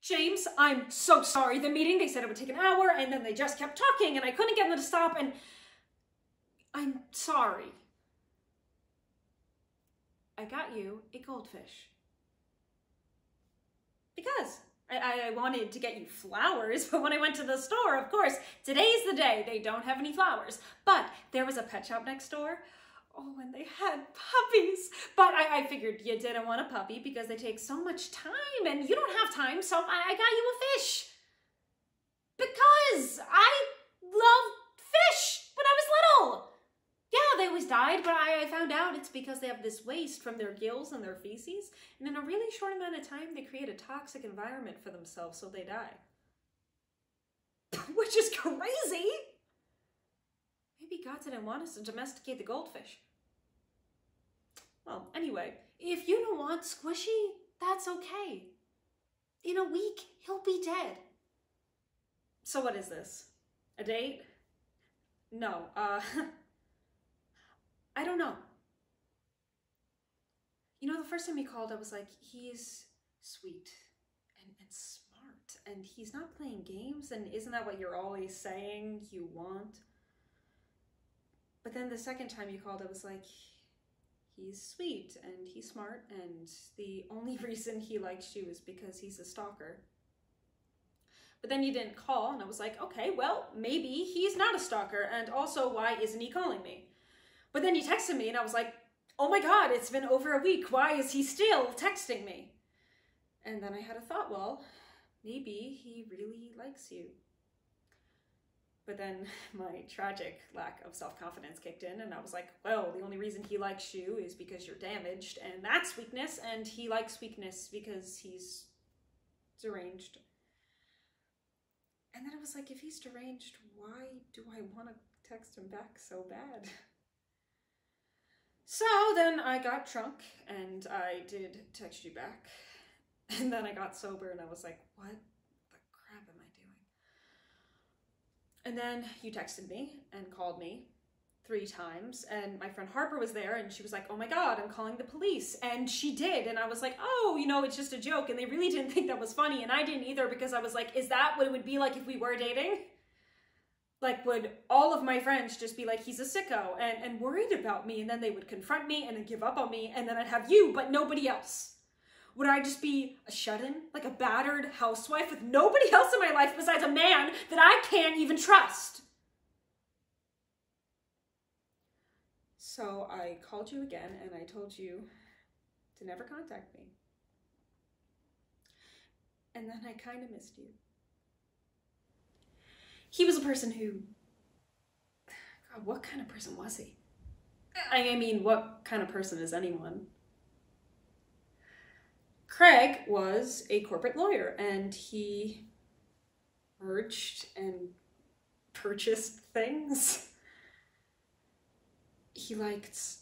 James, I'm so sorry. The meeting, they said it would take an hour, and then they just kept talking, and I couldn't get them to stop, and I'm sorry. I got you a goldfish. Because I wanted to get you flowers, but when I went to the store, of course, today's the day, they don't have any flowers. But there was a pet shop next door. Oh, and they had puppies. But I figured you didn't want a puppy because they take so much time and you don't have time, so I got you a fish. Because I loved fish when I was little. Yeah, they always died, but I found out it's because they have this waste from their gills and their feces, and in a really short amount of time, they create a toxic environment for themselves, so they die. Which is crazy! Maybe God didn't want us to domesticate the goldfish. Well, anyway, if you don't want Squishy, that's okay. In a week, he'll be dead. So what is this? A date? No, I don't know. You know, the first time he called, I was like, he's sweet and smart, and he's not playing games, and isn't that what you're always saying you want? But then the second time you called, I was like, he's sweet and he's smart, and the only reason he likes you is because he's a stalker. But then you didn't call, and I was like, okay, well, maybe he's not a stalker, and also, why isn't he calling me? But then you texted me, and I was like, oh my God, it's been over a week. Why is he still texting me? And then I had a thought, well, maybe he really likes you. But then my tragic lack of self-confidence kicked in, and I was like, well, the only reason he likes you is because you're damaged, and that's weakness, and he likes weakness because he's deranged. And then I was like, if he's deranged, why do I want to text him back so bad? So then I got drunk, and I did text you back, and then I got sober, and I was like, what the crap am I doing? And then you texted me and called me 3 times, and my friend Harper was there, and she was like, oh my God, I'm calling the police. And she did, and I was like, oh, you know, it's just a joke, and they really didn't think that was funny, and I didn't either, because I was like, is that what it would be like if we were dating? Like, would all of my friends just be like, he's a sicko, and worried about me, and then they would confront me, and then give up on me, and then I'd have you, but nobody else? Would I just be a shut-in, like a battered housewife with nobody else in my life besides a man that I can't even trust? So I called you again, and I told you to never contact me. And then I kind of missed you. He was a person who, God, what kind of person was he? I mean, what kind of person is anyone? Craig was a corporate lawyer, and he merged and purchased things. He liked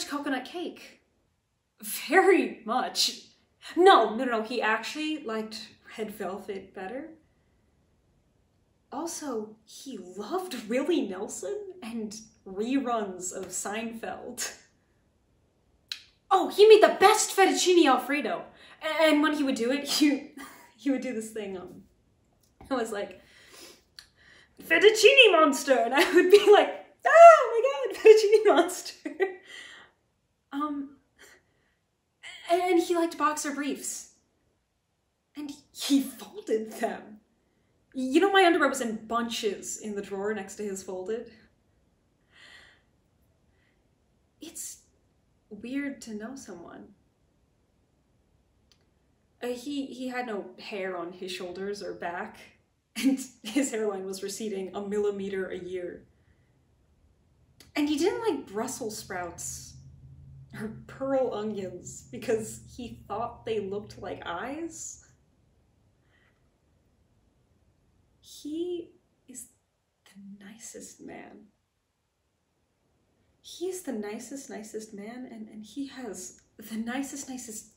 coconut cake. Very much. No, he actually liked red velvet better. Also, he loved Willie Nelson and reruns of Seinfeld. Oh, he made the best fettuccine Alfredo. And when he would do it, he would do this thing, it was like, fettuccine monster, and I would be like, oh my God, fettuccine monster. And he liked boxer briefs. And he folded them. You know, my underwear was in bunches in the drawer next to his folded. It's weird to know someone. He had no hair on his shoulders or back, and his hairline was receding 1 millimeter a year. And he didn't like Brussels sprouts or pearl onions because he thought they looked like eyes. He is the nicest man. He is the nicest man, and he has the nicest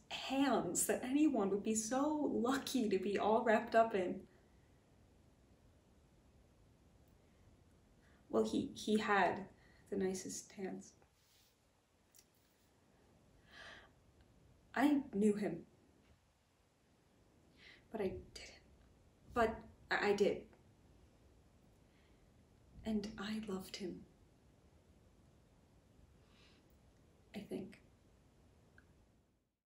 hands that anyone would be so lucky to be all wrapped up in. Well, he had the nicest hands. I knew him But I didn't. But I did. And I loved him.